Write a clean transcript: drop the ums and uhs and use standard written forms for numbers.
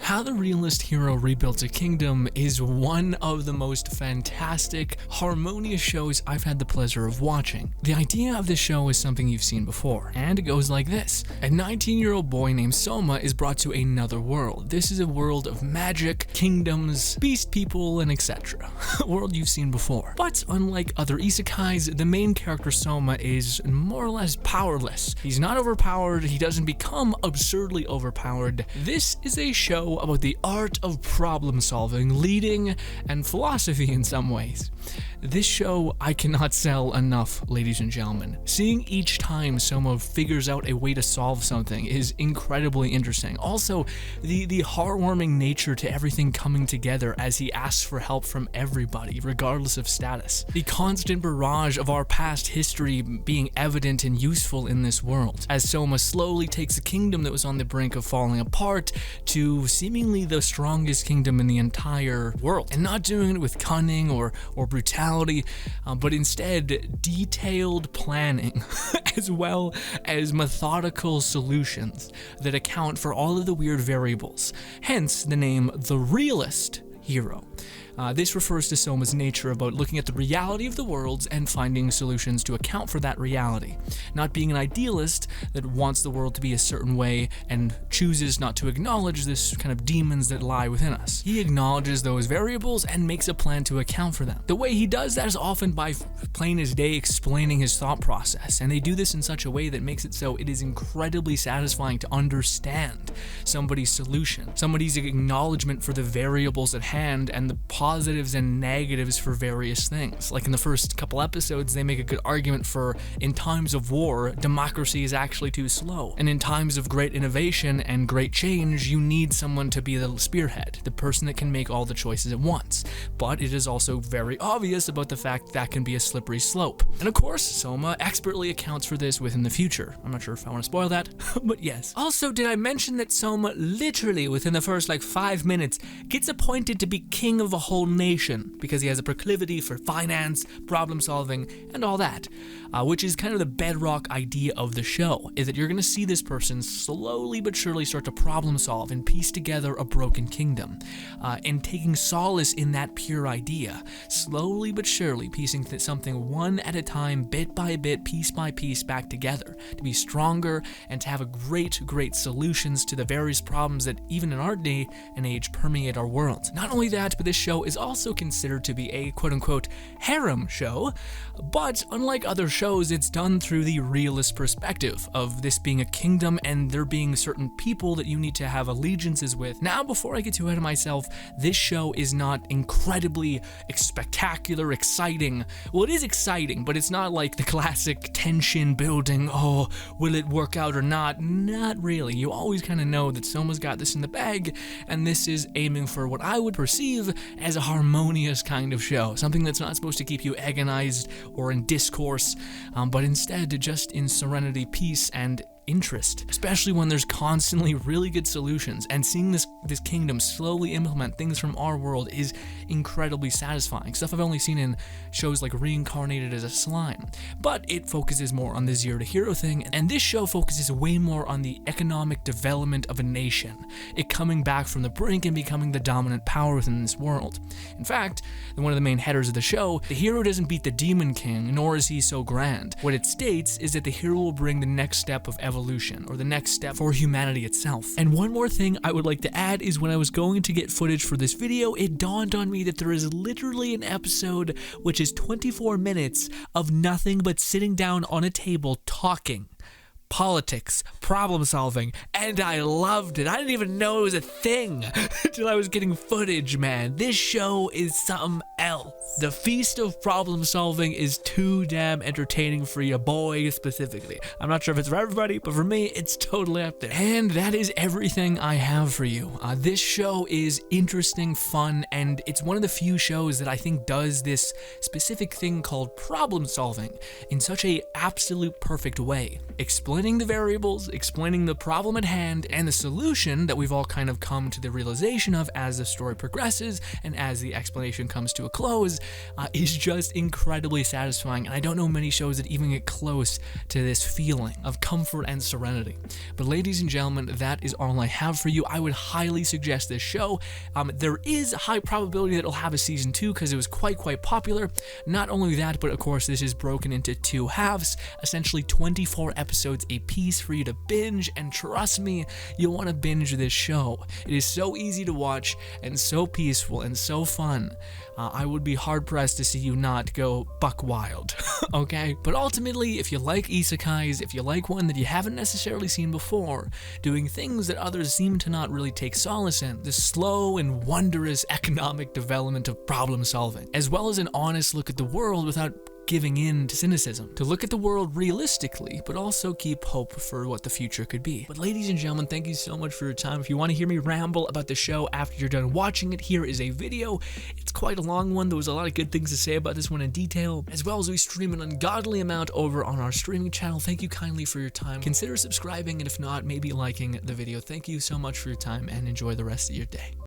How the Realist hero rebuilds a kingdom is one of the most fantastic, harmonious shows I've had the pleasure of watching. The idea of this show is something you've seen before, and it goes like this. A 19-year-old boy named Soma is brought to another world. This is a world of magic, kingdoms, beast people, and etc. A world you've seen before. But unlike other isekais, the main character Soma is more or less powerless. He's not overpowered, he doesn't become absurdly overpowered. This is a show about the art of problem solving, leading, and philosophy in some ways. This show I cannot sell enough, ladies and gentlemen. Seeing each time Soma figures out a way to solve something is incredibly interesting. Also, the heartwarming nature to everything coming together as he asks for help from everybody, regardless of status. The constant barrage of our past history being evident and useful in this world, as Soma slowly takes a kingdom that was on the brink of falling apart to seemingly the strongest kingdom in the entire world, and not doing it with cunning or brutality, but instead detailed planning as well as methodical solutions that account for all of the weird variables, hence the name the Realist hero. This refers to Soma's nature about looking at the reality of the worlds and finding solutions to account for that reality. Not being an idealist that wants the world to be a certain way and chooses not to acknowledge this kind of demons that lie within us. He acknowledges those variables and makes a plan to account for them. The way he does that is often by plain as day explaining his thought process, and they do this in such a way that makes it so it is incredibly satisfying to understand somebody's solution, somebody's acknowledgement for the variables at hand and the positives and negatives for various things. Like in the first couple episodes, they make a good argument for, in times of war, democracy is actually too slow. And in times of great innovation and great change, you need someone to be the spearhead, the person that can make all the choices at once. But it is also very obvious about the fact that can be a slippery slope. And of course, Soma expertly accounts for this within the future. I'm not sure if I want to spoil that, but yes. Also, did I mention that Soma literally within the first 5 minutes gets appointed to be king of a whole nation because he has a proclivity for finance, problem solving, and all that, which is kind of the bedrock idea of the show, is that you're going to see this person slowly but surely start to problem solve and piece together a broken kingdom, and taking solace in that pure idea, slowly but surely piecing something one at a time, bit by bit, piece by piece back together, to be stronger and to have great solutions to the various problems that even in our day and age permeate our world. Not only that, but this show is also considered to be a quote-unquote harem show, but unlike other shows, it's done through the realist perspective of this being a kingdom and there being certain people that you need to have allegiances with. Now, before I get too ahead of myself, this show is not incredibly spectacular, exciting. Well, it is exciting, but it's not like the classic tension building, oh, will it work out or not? Not really. You always kind of know that someone's got this in the bag, and this is aiming for what I would perceive as a harmonious kind of show, something that's not supposed to keep you agonized or in discourse, but instead just in serenity, peace, and interest, especially when there's constantly really good solutions, and seeing this kingdom slowly implement things from our world is incredibly satisfying. Stuff I've only seen in shows like Reincarnated as a Slime, but it focuses more on the zero to hero thing, and this show focuses way more on the economic development of a nation, it coming back from the brink and becoming the dominant power within this world. In fact, one of the main headers of the show, the hero doesn't beat the demon king, nor is he so grand. What it states is that the hero will bring the next step of evolution, or the next step for humanity itself. And one more thing I would like to add is when I was going to get footage for this video, it dawned on me that there is literally an episode which is 24 minutes of nothing but sitting down on a table talking. Politics, problem solving, and I loved it. I didn't even know it was a thing until I was getting footage, man. This show is something else. The feast of problem solving is too damn entertaining for ya boys specifically. I'm not sure if it's for everybody, but for me, it's totally up there. And that is everything I have for you. This show is interesting, fun, and it's one of the few shows that I think does this specific thing called problem solving in such a absolute perfect way, explaining splitting the variables, explaining the problem at hand, and the solution that we've all kind of come to the realization of as the story progresses and as the explanation comes to a close, is just incredibly satisfying. And I don't know many shows that even get close to this feeling of comfort and serenity. But ladies and gentlemen, that is all I have for you. I would highly suggest this show. There is a high probability that it'll have a season 2 because it was quite popular. Not only that, but of course this is broken into 2 halves, essentially 24 episodes a piece for you to binge, and trust me, you'll want to binge this show. It is so easy to watch and so peaceful and so fun. I would be hard-pressed to see you not go buck wild, okay? But ultimately, if you like isekais, if you like one that you haven't necessarily seen before, doing things that others seem to not really take solace in, the slow and wondrous economic development of problem solving, as well as an honest look at the world without giving in to cynicism, to look at the world realistically, but also keep hope for what the future could be. But ladies and gentlemen, thank you so much for your time. If you want to hear me ramble about the show after you're done watching it, here is a video. It's quite a long one. There was a lot of good things to say about this one in detail, as well as we stream an ungodly amount over on our streaming channel. Thank you kindly for your time. Consider subscribing, and if not, maybe liking the video. Thank you so much for your time, and enjoy the rest of your day.